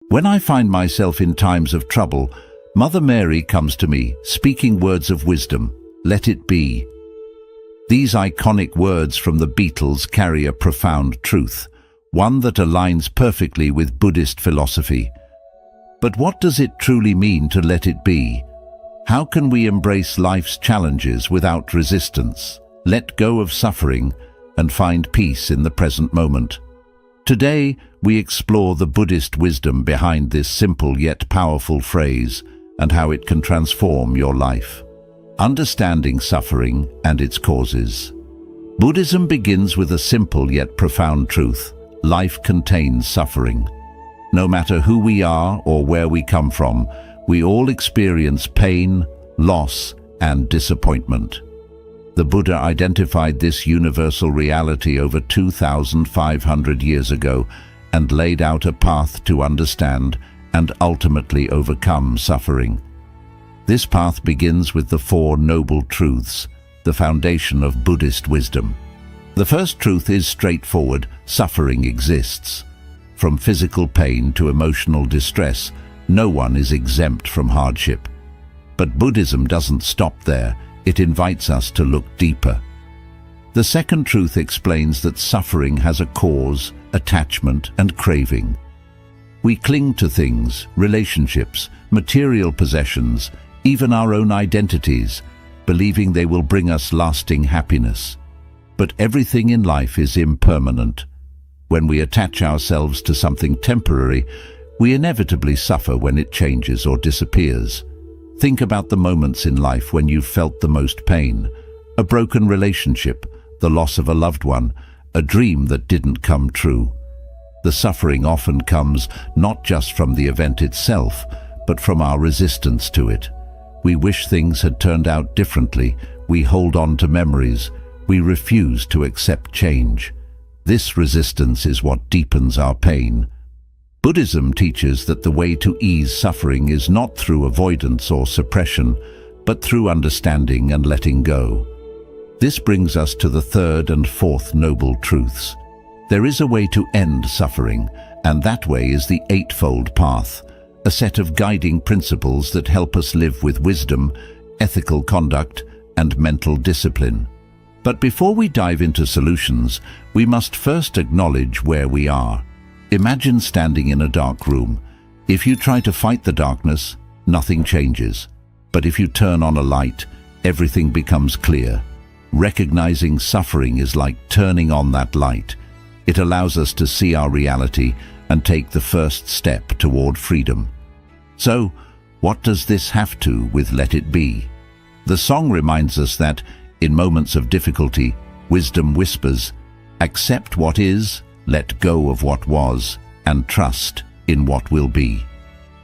When I find myself in times of trouble, Mother Mary comes to me, speaking words of wisdom. Let it be. These iconic words from the Beatles carry a profound truth, one that aligns perfectly with Buddhist philosophy. But what does it truly mean to let it be? How can we embrace life's challenges without resistance, let go of suffering, and find peace in the present moment? Today, we explore the Buddhist wisdom behind this simple yet powerful phrase and how it can transform your life. Understanding suffering and its causes. Buddhism begins with a simple yet profound truth. Life contains suffering. No matter who we are or where we come from, we all experience pain, loss, and disappointment. The Buddha identified this universal reality over 2,500 years ago and laid out a path to understand and ultimately overcome suffering. This path begins with the Four Noble Truths, the foundation of Buddhist wisdom. The first truth is straightforward: suffering exists. From physical pain to emotional distress, no one is exempt from hardship. But Buddhism doesn't stop there. It invites us to look deeper. The second truth explains that suffering has a cause, attachment, and craving. We cling to things, relationships, material possessions, even our own identities, believing they will bring us lasting happiness. But everything in life is impermanent. When we attach ourselves to something temporary, we inevitably suffer when it changes or disappears. Think about the moments in life when you felt the most pain: a broken relationship, the loss of a loved one, a dream that didn't come true. The suffering often comes not just from the event itself, but from our resistance to it. We wish things had turned out differently. We hold on to memories. We refuse to accept change. This resistance is what deepens our pain. Buddhism teaches that the way to ease suffering is not through avoidance or suppression, but through understanding and letting go. This brings us to the third and fourth noble truths. There is a way to end suffering, and that way is the Eightfold Path, a set of guiding principles that help us live with wisdom, ethical conduct, and mental discipline. But before we dive into solutions, we must first acknowledge where we are. Imagine standing in a dark room. If you try to fight the darkness, nothing changes. But if you turn on a light, everything becomes clear. Recognizing suffering is like turning on that light. It allows us to see our reality and take the first step toward freedom. So, what does this have to with Let It Be? The song reminds us that, in moments of difficulty, wisdom whispers, accept what is, let go of what was, and trust in what will be.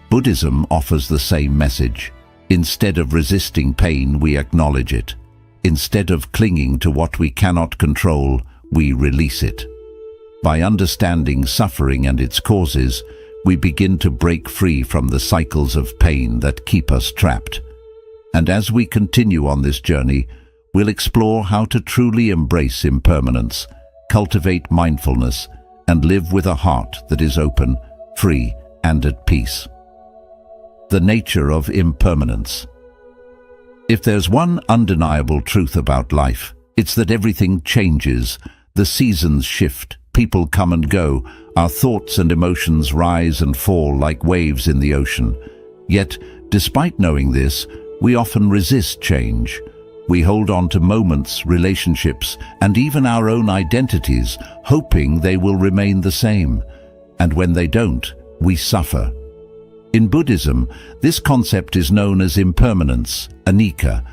Buddhism offers the same message. Instead of resisting pain, we acknowledge it. Instead of clinging to what we cannot control, we release it. By understanding suffering and its causes, we begin to break free from the cycles of pain that keep us trapped. And as we continue on this journey, we'll explore how to truly embrace impermanence, cultivate mindfulness, and live with a heart that is open, free, and at peace. The nature of impermanence. If there's one undeniable truth about life, it's that everything changes. The seasons shift, people come and go, our thoughts and emotions rise and fall like waves in the ocean. Yet, despite knowing this, we often resist change. We hold on to moments, relationships, and even our own identities, hoping they will remain the same. And when they don't, we suffer. In Buddhism, this concept is known as impermanence, anicca,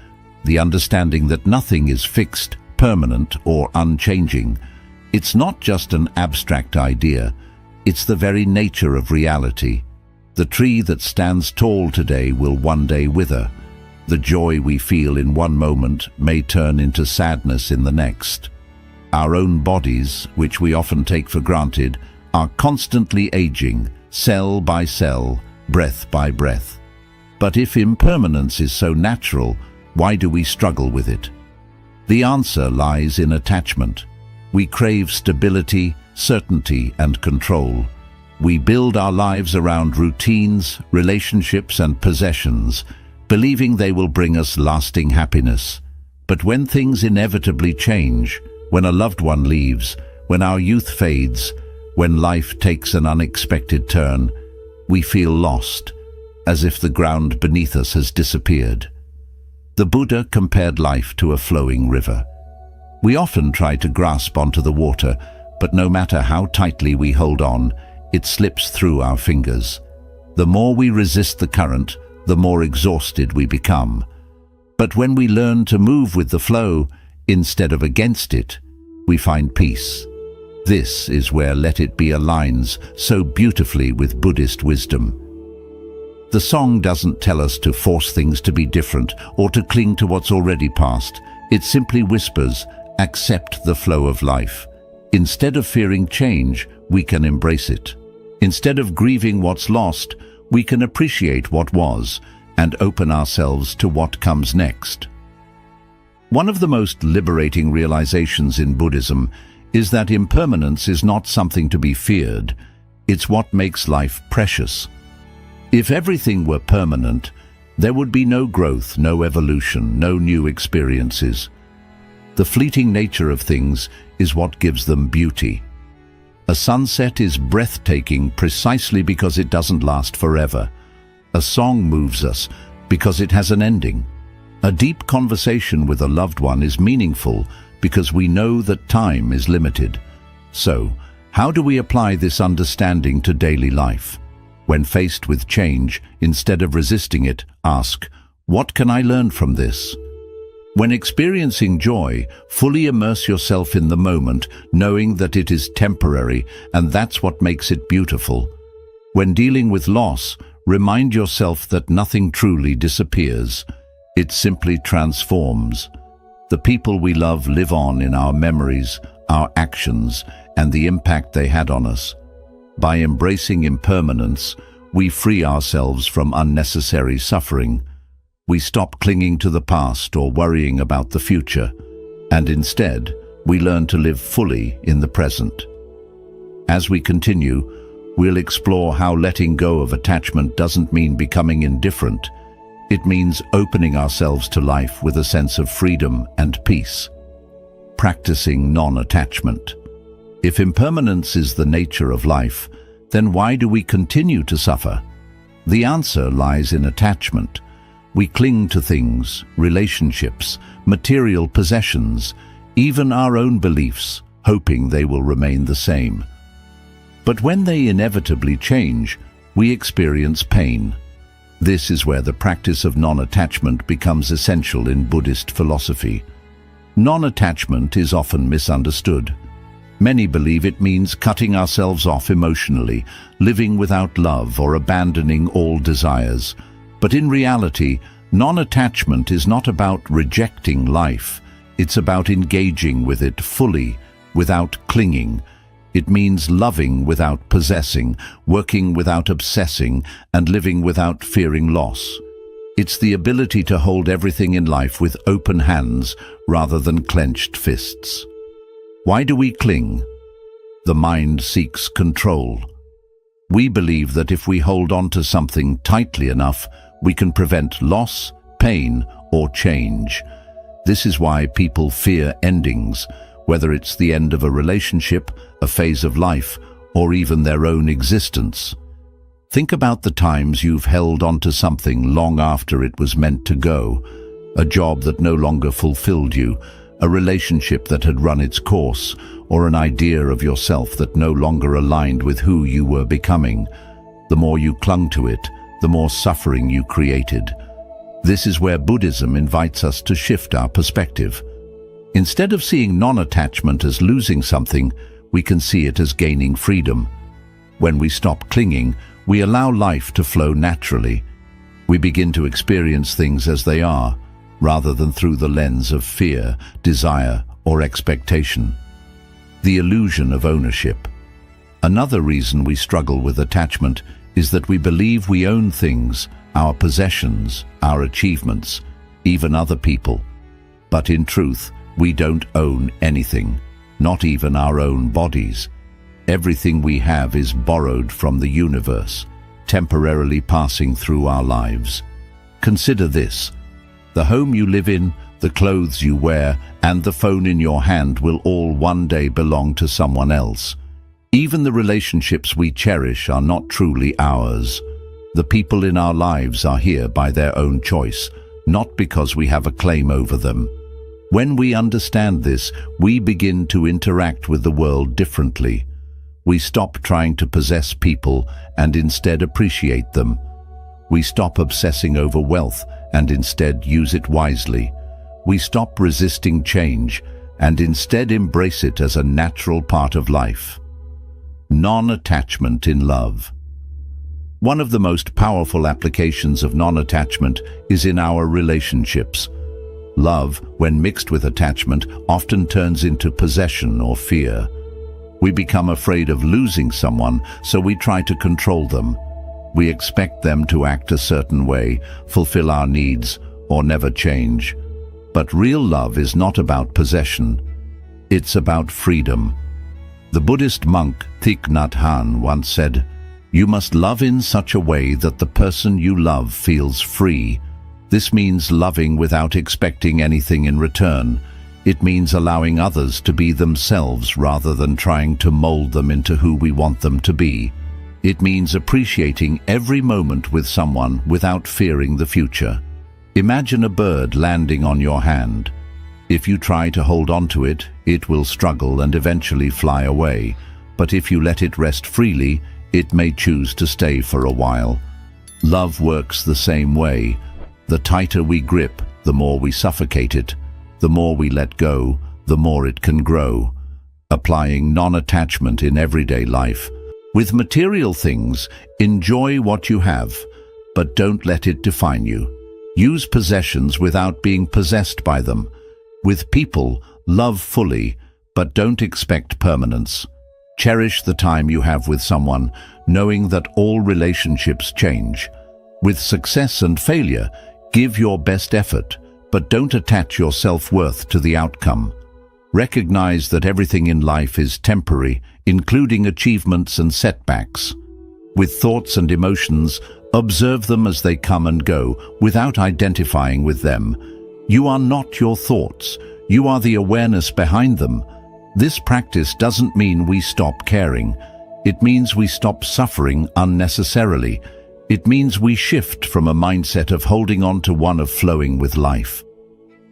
the understanding that nothing is fixed, permanent, or unchanging. It's not just an abstract idea, it's the very nature of reality. The tree that stands tall today will one day wither. The joy we feel in one moment may turn into sadness in the next. Our own bodies, which we often take for granted, are constantly aging, cell by cell, breath by breath. But if impermanence is so natural, why do we struggle with it? The answer lies in attachment. We crave stability, certainty, and control. We build our lives around routines, relationships and possessions, believing they will bring us lasting happiness. But when things inevitably change, when a loved one leaves, when our youth fades, when life takes an unexpected turn, we feel lost, as if the ground beneath us has disappeared. The Buddha compared life to a flowing river. We often try to grasp onto the water, but no matter how tightly we hold on, it slips through our fingers. The more we resist the current, the more exhausted we become. But when we learn to move with the flow, instead of against it, we find peace. This is where Let It Be aligns so beautifully with Buddhist wisdom. The song doesn't tell us to force things to be different or to cling to what's already past. It simply whispers, accept the flow of life. Instead of fearing change, we can embrace it. Instead of grieving what's lost, we can appreciate what was and open ourselves to what comes next. One of the most liberating realizations in Buddhism is that impermanence is not something to be feared. It's what makes life precious. If everything were permanent, there would be no growth, no evolution, no new experiences. The fleeting nature of things is what gives them beauty. A sunset is breathtaking precisely because it doesn't last forever. A song moves us because it has an ending. A deep conversation with a loved one is meaningful because we know that time is limited. So, how do we apply this understanding to daily life? When faced with change, instead of resisting it, ask, what can I learn from this? When experiencing joy, fully immerse yourself in the moment, knowing that it is temporary, and that's what makes it beautiful. When dealing with loss, remind yourself that nothing truly disappears. It simply transforms. The people we love live on in our memories, our actions, and the impact they had on us. By embracing impermanence, we free ourselves from unnecessary suffering. We stop clinging to the past or worrying about the future, and instead, we learn to live fully in the present. As we continue, we'll explore how letting go of attachment doesn't mean becoming indifferent. It means opening ourselves to life with a sense of freedom and peace. Practicing non-attachment. If impermanence is the nature of life, then why do we continue to suffer? The answer lies in attachment. We cling to things, relationships, material possessions, even our own beliefs, hoping they will remain the same. But when they inevitably change, we experience pain. This is where the practice of non-attachment becomes essential in Buddhist philosophy. Non-attachment is often misunderstood. Many believe it means cutting ourselves off emotionally, living without love or abandoning all desires. But in reality, non-attachment is not about rejecting life. It's about engaging with it fully, without clinging. It means loving without possessing, working without obsessing, and living without fearing loss. It's the ability to hold everything in life with open hands rather than clenched fists. Why do we cling? The mind seeks control. We believe that if we hold on to something tightly enough, we can prevent loss, pain, or change. This is why people fear endings, whether it's the end of a relationship, a phase of life, or even their own existence. Think about the times you've held onto something long after it was meant to go. A job that no longer fulfilled you, a relationship that had run its course, or an idea of yourself that no longer aligned with who you were becoming. The more you clung to it, the more suffering you created. This is where Buddhism invites us to shift our perspective. Instead of seeing non-attachment as losing something, we can see it as gaining freedom. When we stop clinging, we allow life to flow naturally. We begin to experience things as they are, rather than through the lens of fear, desire, or expectation. The illusion of ownership. Another reason we struggle with attachment is that we believe we own things, our possessions, our achievements, even other people. But in truth, we don't own anything, not even our own bodies. everything we have is borrowed from the universe, temporarily passing through our lives. Consider this: the home you live in, the clothes you wear, and the phone in your hand will all one day belong to someone else. Even the relationships we cherish are not truly ours. The people in our lives are here by their own choice, not because we have a claim over them. When we understand this, we begin to interact with the world differently. We stop trying to possess people and instead appreciate them. We stop obsessing over wealth and instead use it wisely. We stop resisting change and instead embrace it as a natural part of life. Non-attachment in love. One of the most powerful applications of non-attachment is in our relationships. Love, when mixed with attachment, often turns into possession or fear. We become afraid of losing someone, so we try to control them. We expect them to act a certain way, fulfill our needs, or never change. But real love is not about possession. It's about freedom. The Buddhist monk Thich Nhat Hanh once said, "You must love in such a way that the person you love feels free." This means loving without expecting anything in return. It means allowing others to be themselves rather than trying to mold them into who we want them to be. It means appreciating every moment with someone without fearing the future. Imagine a bird landing on your hand. If you try to hold on to it, it will struggle and eventually fly away. But if you let it rest freely, it may choose to stay for a while. Love works the same way. The tighter we grip, the more we suffocate it. The more we let go, the more it can grow. Applying non-attachment in everyday life. With material things, enjoy what you have, but don't let it define you. Use possessions without being possessed by them. With people, love fully, but don't expect permanence. Cherish the time you have with someone, knowing that all relationships change. With success and failure, give your best effort, but don't attach your self-worth to the outcome. Recognize that everything in life is temporary, including achievements and setbacks. With thoughts and emotions, observe them as they come and go, without identifying with them. You are not your thoughts. You are the awareness behind them. This practice doesn't mean we stop caring. It means we stop suffering unnecessarily. It means we shift from a mindset of holding on to one of flowing with life.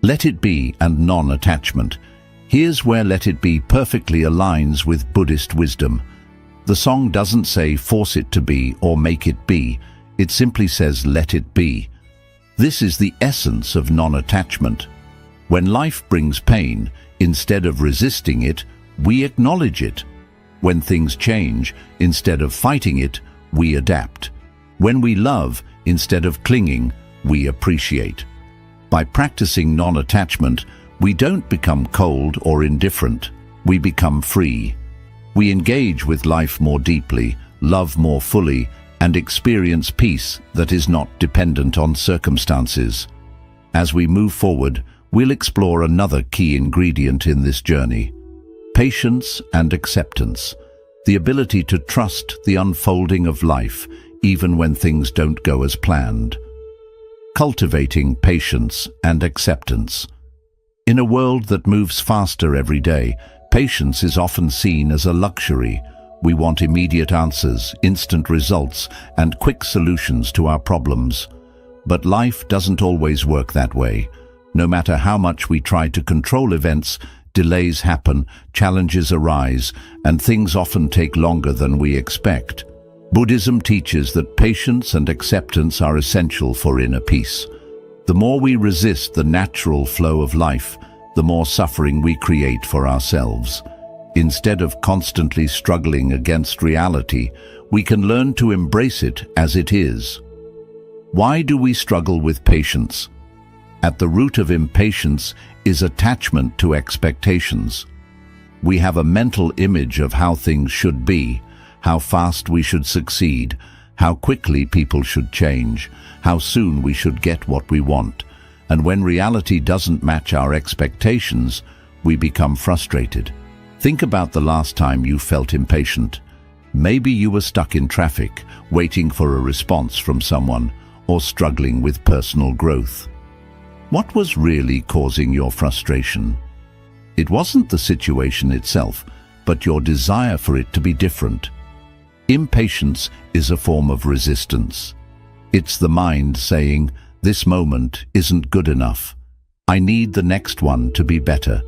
Let it be and non-attachment. Here's where let it be perfectly aligns with Buddhist wisdom. The song doesn't say force it to be or make it be. It simply says let it be. This is the essence of non-attachment. When life brings pain, instead of resisting it, we acknowledge it. When things change, instead of fighting it, we adapt. When we love, instead of clinging, we appreciate. By practicing non-attachment, we don't become cold or indifferent. We become free. We engage with life more deeply, love more fully, and experience peace that is not dependent on circumstances. As we move forward, we'll explore another key ingredient in this journey: patience and acceptance. The ability to trust the unfolding of life, even when things don't go as planned. Cultivating patience and acceptance. In a world that moves faster every day, patience is often seen as a luxury. We want immediate answers, instant results, and quick solutions to our problems. But life doesn't always work that way. No matter how much we try to control events, delays happen, challenges arise, and things often take longer than we expect. Buddhism teaches that patience and acceptance are essential for inner peace. The more we resist the natural flow of life, the more suffering we create for ourselves. Instead of constantly struggling against reality, we can learn to embrace it as it is. Why do we struggle with patience? At the root of impatience is attachment to expectations. We have a mental image of how things should be, how fast we should succeed, how quickly people should change, how soon we should get what we want. And when reality doesn't match our expectations, we become frustrated. Think about the last time you felt impatient. Maybe you were stuck in traffic, waiting for a response from someone, or struggling with personal growth. What was really causing your frustration? It wasn't the situation itself, but your desire for it to be different. Impatience is a form of resistance. It's the mind saying, "This moment isn't good enough. I need the next one to be better."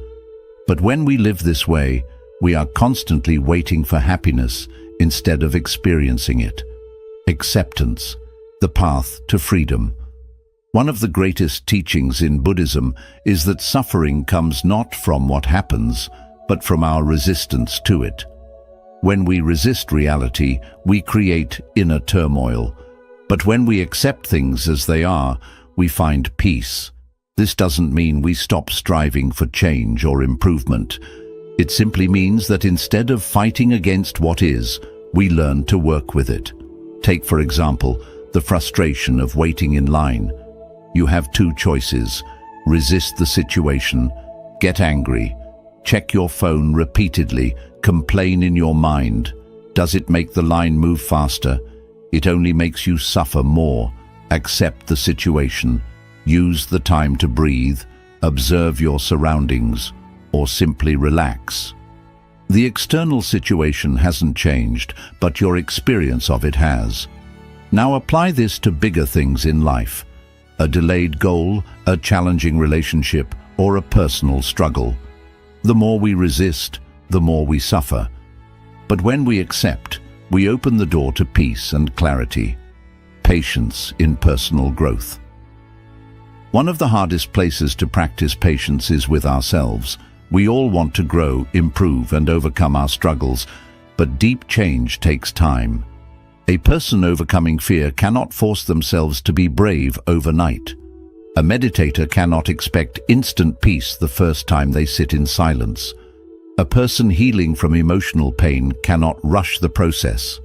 But when we live this way, we are constantly waiting for happiness instead of experiencing it. Acceptance, the path to freedom. One of the greatest teachings in Buddhism is that suffering comes not from what happens, but from our resistance to it. When we resist reality, we create inner turmoil. But when we accept things as they are, we find peace. This doesn't mean we stop striving for change or improvement. It simply means that instead of fighting against what is, we learn to work with it. Take, for example, the frustration of waiting in line. You have two choices: resist the situation, get angry, check your phone repeatedly, complain in your mind. Does it make the line move faster? It only makes you suffer more. Accept the situation. Use the time to breathe, observe your surroundings, or simply relax. The external situation hasn't changed, but your experience of it has. Now apply this to bigger things in life: a delayed goal, a challenging relationship, or a personal struggle. The more we resist, the more we suffer. But when we accept, we open the door to peace and clarity. Patience in personal growth. One of the hardest places to practice patience is with ourselves. We all want to grow, improve, and overcome our struggles, but deep change takes time. A person overcoming fear cannot force themselves to be brave overnight. A meditator cannot expect instant peace the first time they sit in silence. A person healing from emotional pain cannot rush the process.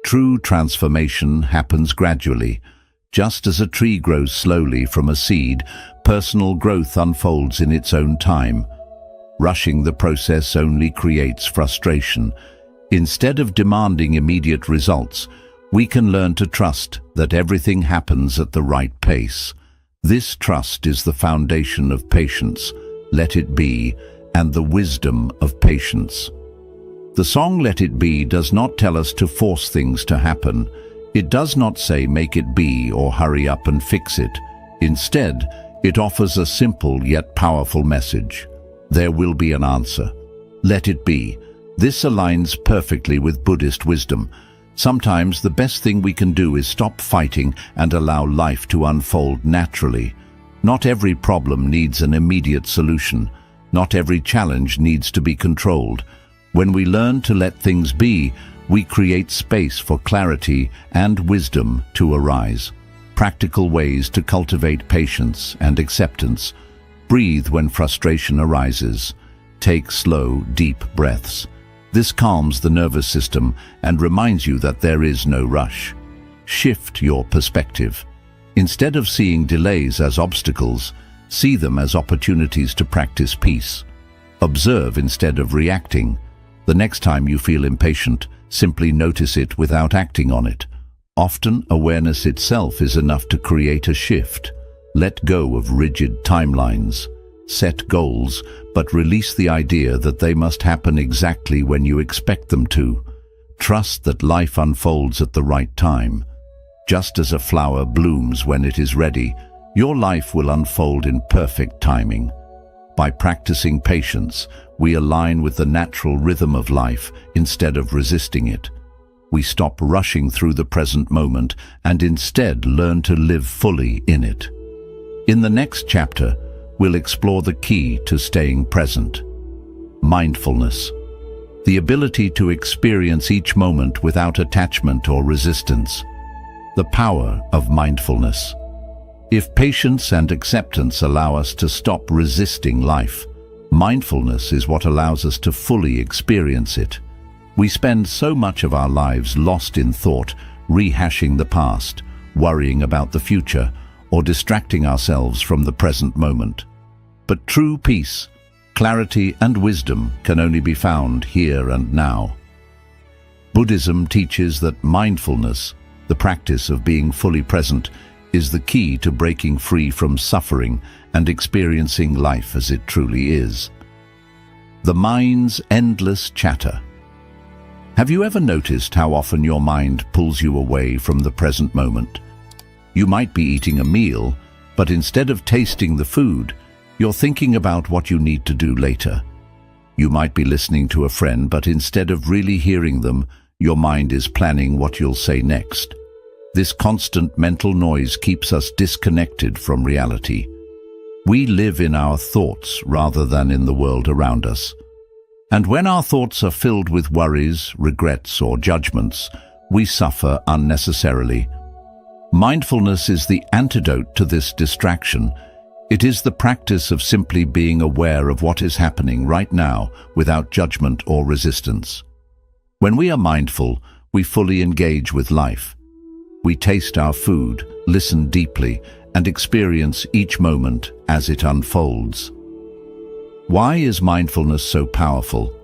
True transformation happens gradually. Just as a tree grows slowly from a seed, personal growth unfolds in its own time. Rushing the process only creates frustration. Instead of demanding immediate results, we can learn to trust that everything happens at the right pace. This trust is the foundation of patience, let it be, and the wisdom of patience. The song Let It Be does not tell us to force things to happen. It does not say make it be or hurry up and fix it. Instead, it offers a simple yet powerful message. There will be an answer. Let it be. This aligns perfectly with Buddhist wisdom. Sometimes the best thing we can do is stop fighting and allow life to unfold naturally. Not every problem needs an immediate solution. Not every challenge needs to be controlled. When we learn to let things be, we create space for clarity and wisdom to arise. Practical ways to cultivate patience and acceptance. Breathe when frustration arises. Take slow, deep breaths. This calms the nervous system and reminds you that there is no rush. Shift your perspective. Instead of seeing delays as obstacles, see them as opportunities to practice peace. Observe instead of reacting. The next time you feel impatient, simply notice it without acting on it. Often, awareness itself is enough to create a shift. Let go of rigid timelines. Set goals, but release the idea that they must happen exactly when you expect them to. Trust that life unfolds at the right time. Just as a flower blooms when it is ready, your life will unfold in perfect timing. By practicing patience, we align with the natural rhythm of life instead of resisting it. We stop rushing through the present moment and instead learn to live fully in it. In the next chapter, we'll explore the key to staying present. Mindfulness. The ability to experience each moment without attachment or resistance. The power of mindfulness. If patience and acceptance allow us to stop resisting life, mindfulness is what allows us to fully experience it. We spend so much of our lives lost in thought, rehashing the past, worrying about the future, or distracting ourselves from the present moment. But true peace Clarity and wisdom can only be found here and now. Buddhism teaches that mindfulness, the practice of being fully present, is the key to breaking free from suffering and experiencing life as it truly is. The mind's endless chatter. Have you ever noticed how often your mind pulls you away from the present moment? You might be eating a meal, but instead of tasting the food, you're thinking about what you need to do later. You might be listening to a friend, but instead of really hearing them, your mind is planning what you'll say next. This constant mental noise keeps us disconnected from reality. We live in our thoughts rather than in the world around us. And when our thoughts are filled with worries, regrets, or judgments, we suffer unnecessarily. Mindfulness is the antidote to this distraction. It is the practice of simply being aware of what is happening right now without judgment or resistance. When we are mindful, we fully engage with life. We taste our food, listen deeply, and experience each moment as it unfolds. Why is mindfulness so powerful?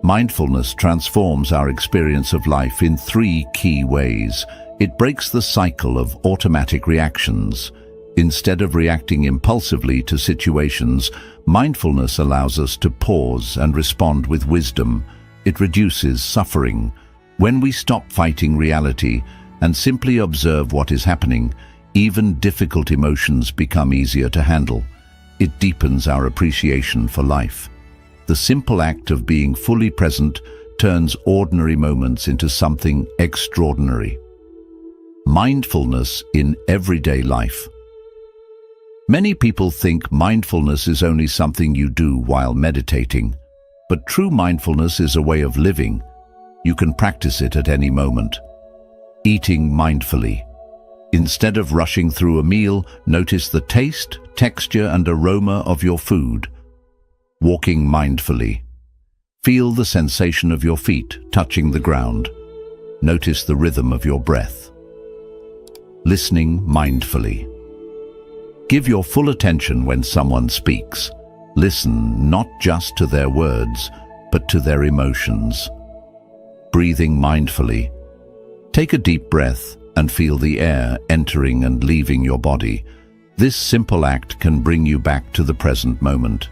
Mindfulness transforms our experience of life in 3 key ways. It breaks the cycle of automatic reactions. Instead of reacting impulsively to situations, mindfulness allows us to pause and respond with wisdom. It reduces suffering. When we stop fighting reality and simply observe what is happening, even difficult emotions become easier to handle. It deepens our appreciation for life. The simple act of being fully present turns ordinary moments into something extraordinary. Mindfulness in everyday life. Many people think mindfulness is only something you do while meditating, but true mindfulness is a way of living. You can practice it at any moment. Eating mindfully. Instead of rushing through a meal, notice the taste, texture, and aroma of your food. Walking mindfully. Feel the sensation of your feet touching the ground. Notice the rhythm of your breath. Listening mindfully. Give your full attention when someone speaks. Listen not just to their words, but to their emotions. Breathing mindfully. Take a deep breath and feel the air entering and leaving your body. This simple act can bring you back to the present moment.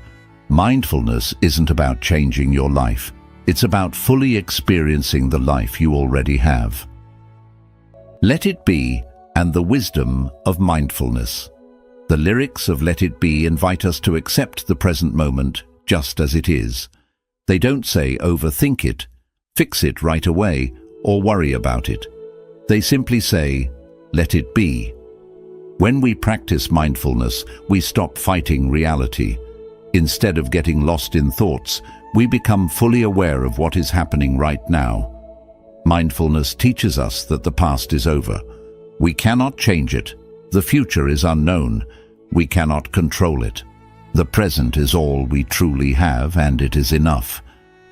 Mindfulness isn't about changing your life. It's about fully experiencing the life you already have. Let It Be and the wisdom of mindfulness. The lyrics of Let It Be invite us to accept the present moment just as it is. They don't say overthink it, fix it right away, or worry about it. They simply say, let it be. When we practice mindfulness, we stop fighting reality. Instead of getting lost in thoughts, we become fully aware of what is happening right now. Mindfulness teaches us that the past is over. We cannot change it. The future is unknown. We cannot control it. The present is all we truly have, and it is enough.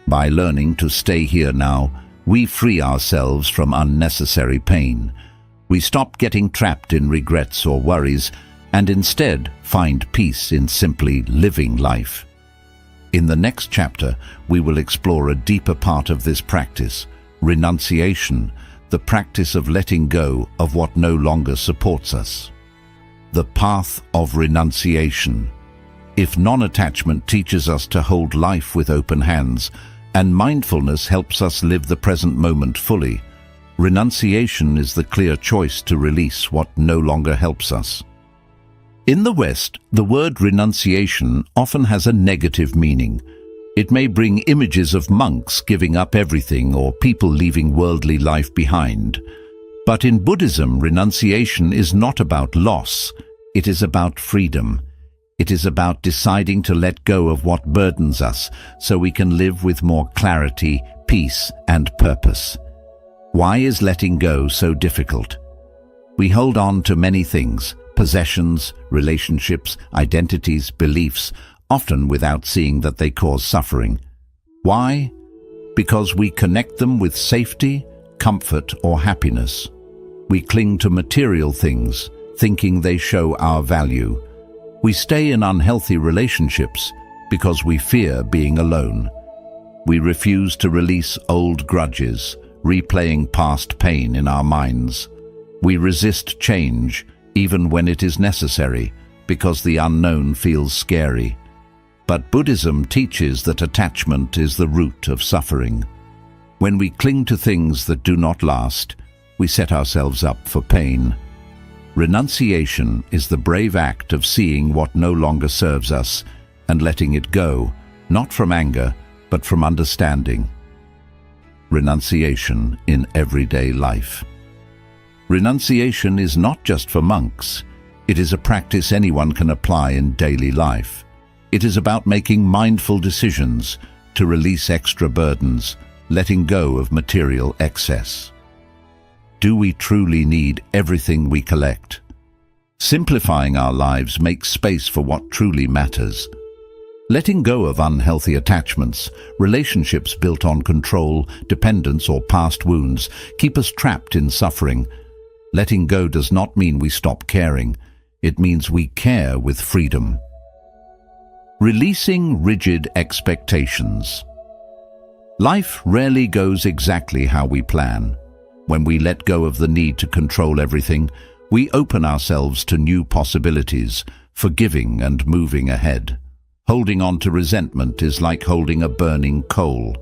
By learning to stay here now, we free ourselves from unnecessary pain. We stop getting trapped in regrets or worries, and instead find peace in simply living life. In the next chapter, we will explore a deeper part of this practice, renunciation, the practice of letting go of what no longer supports us. The path of renunciation. If non-attachment teaches us to hold life with open hands, and mindfulness helps us live the present moment fully, renunciation is the clear choice to release what no longer helps us. In the West, the word renunciation often has a negative meaning. It may bring images of monks giving up everything or people leaving worldly life behind. But in Buddhism, renunciation is not about loss. It is about freedom. It is about deciding to let go of what burdens us so we can live with more clarity, peace, and purpose. Why is letting go so difficult? We hold on to many things, possessions, relationships, identities, beliefs, often without seeing that they cause suffering. Why? Because we connect them with safety, comfort, or happiness. We cling to material things, thinking they show our value. We stay in unhealthy relationships, because we fear being alone. We refuse to release old grudges, replaying past pain in our minds. We resist change, even when it is necessary, because the unknown feels scary. But Buddhism teaches that attachment is the root of suffering. When we cling to things that do not last, we set ourselves up for pain. Renunciation is the brave act of seeing what no longer serves us and letting it go, not from anger, but from understanding. Renunciation in everyday life. Renunciation is not just for monks. It is a practice anyone can apply in daily life. It is about making mindful decisions to release extra burdens, letting go of material excess. Do we truly need everything we collect? Simplifying our lives makes space for what truly matters. Letting go of unhealthy attachments, relationships built on control, dependence, or past wounds keep us trapped in suffering. Letting go does not mean we stop caring. It means we care with freedom. Releasing rigid expectations. Life rarely goes exactly how we plan. When we let go of the need to control everything, we open ourselves to new possibilities, forgiving and moving ahead. Holding on to resentment is like holding a burning coal.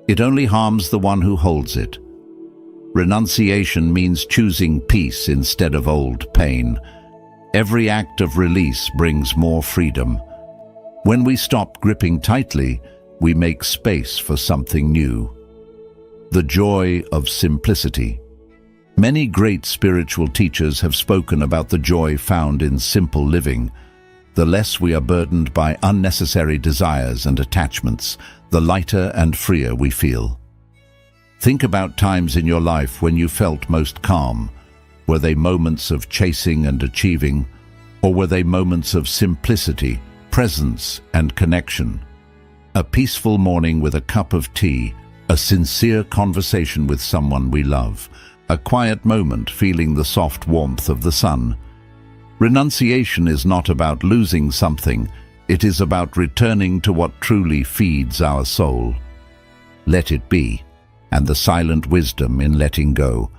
It only harms the one who holds it. Renunciation means choosing peace instead of old pain. Every act of release brings more freedom. When we stop gripping tightly, we make space for something new. The joy of simplicity. Many great spiritual teachers have spoken about the joy found in simple living. The less we are burdened by unnecessary desires and attachments, the lighter and freer we feel. Think about times in your life when you felt most calm. Were they moments of chasing and achieving, or were they moments of simplicity, presence, and connection? A peaceful morning with a cup of tea, a sincere conversation with someone we love, a quiet moment feeling the soft warmth of the sun. Renunciation is not about losing something, it is about returning to what truly feeds our soul. Let it be, and the silent wisdom in letting go.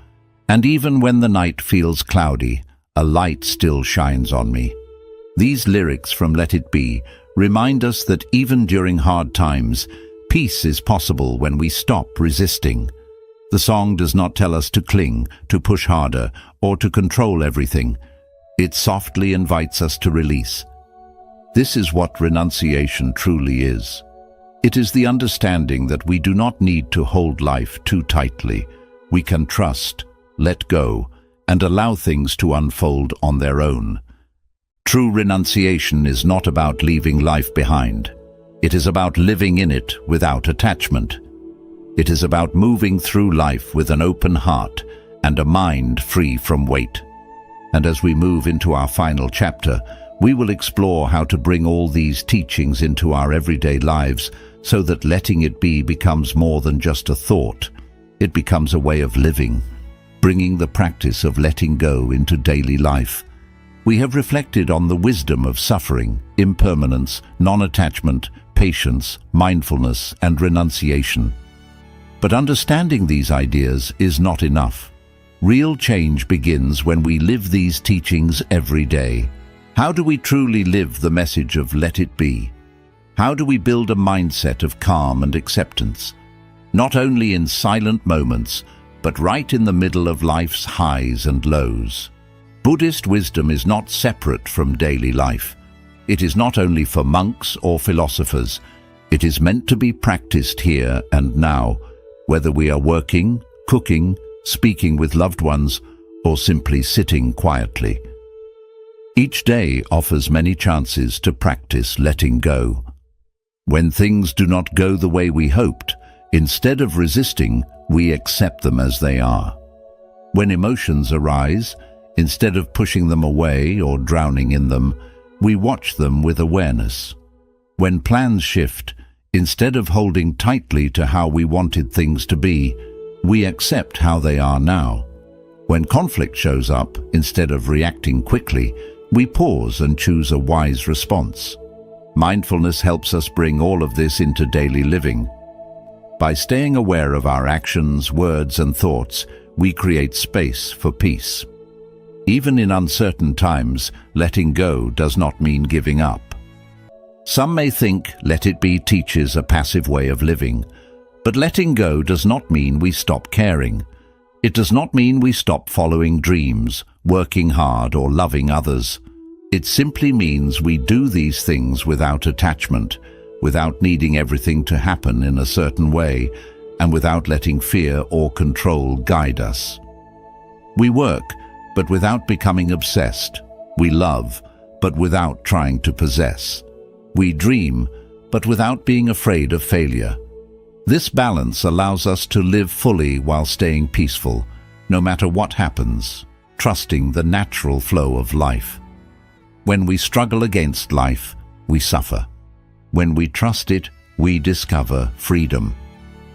And even when the night feels cloudy, a light still shines on me. These lyrics from Let It Be remind us that even during hard times, peace is possible when we stop resisting. The song does not tell us to cling, to push harder, or to control everything. It softly invites us to release. This is what renunciation truly is. It is the understanding that we do not need to hold life too tightly. We can trust, let go, and allow things to unfold on their own. True renunciation is not about leaving life behind. It is about living in it without attachment. It is about moving through life with an open heart and a mind free from weight. And as we move into our final chapter, we will explore how to bring all these teachings into our everyday lives so that letting it be becomes more than just a thought. It becomes a way of living, bringing the practice of letting go into daily life. We have reflected on the wisdom of suffering, impermanence, non-attachment, patience, mindfulness, and renunciation. But understanding these ideas is not enough. Real change begins when we live these teachings every day. How do we truly live the message of Let It Be? How do we build a mindset of calm and acceptance? Not only in silent moments, but right in the middle of life's highs and lows. Buddhist wisdom is not separate from daily life. It is not only for monks or philosophers. It is meant to be practiced here and now, whether we are working, cooking, speaking with loved ones, or simply sitting quietly. Each day offers many chances to practice letting go. When things do not go the way we hoped, instead of resisting, we accept them as they are. When emotions arise, instead of pushing them away or drowning in them, we watch them with awareness. When plans shift, instead of holding tightly to how we wanted things to be, we accept how they are now. When conflict shows up, instead of reacting quickly, we pause and choose a wise response. Mindfulness helps us bring all of this into daily living. By staying aware of our actions, words, and thoughts, we create space for peace. Even in uncertain times, letting go does not mean giving up. Some may think let it be teaches a passive way of living, but letting go does not mean we stop caring. It does not mean we stop following dreams, working hard, or loving others. It simply means we do these things without attachment, without needing everything to happen in a certain way, and without letting fear or control guide us. We work, but without becoming obsessed. We love, but without trying to possess. We dream, but without being afraid of failure. This balance allows us to live fully while staying peaceful, no matter what happens, trusting the natural flow of life. When we struggle against life, we suffer. When we trust it, we discover freedom.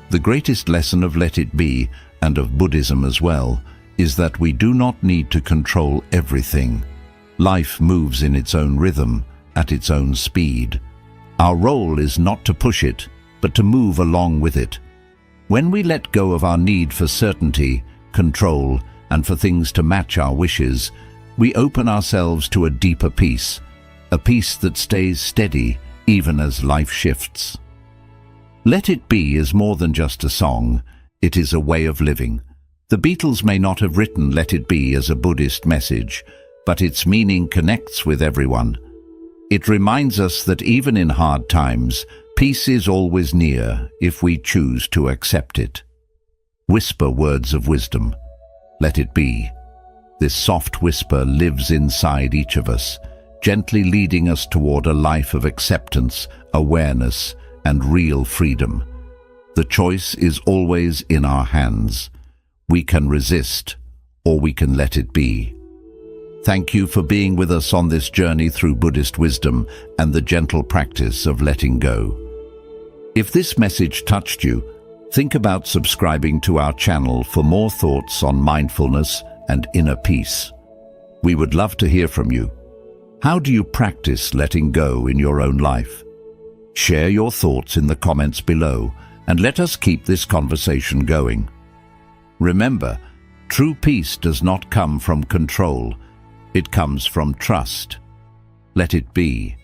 The greatest lesson of Let It Be, and of Buddhism as well, is that we do not need to control everything. Life moves in its own rhythm, at its own speed. Our role is not to push it, but to move along with it. When we let go of our need for certainty, control, and for things to match our wishes, we open ourselves to a deeper peace, a peace that stays steady even as life shifts. Let It Be is more than just a song, it is a way of living. The Beatles may not have written Let It Be as a Buddhist message, but its meaning connects with everyone. It reminds us that even in hard times, peace is always near if we choose to accept it. Whisper words of wisdom. Let it be. This soft whisper lives inside each of us, gently leading us toward a life of acceptance, awareness, and real freedom. The choice is always in our hands. We can resist, or we can let it be. Thank you for being with us on this journey through Buddhist wisdom and the gentle practice of letting go. If this message touched you, think about subscribing to our channel for more thoughts on mindfulness and inner peace. We would love to hear from you. How do you practice letting go in your own life? Share your thoughts in the comments below and let us keep this conversation going. Remember, true peace does not come from control. It comes from trust. Let it be.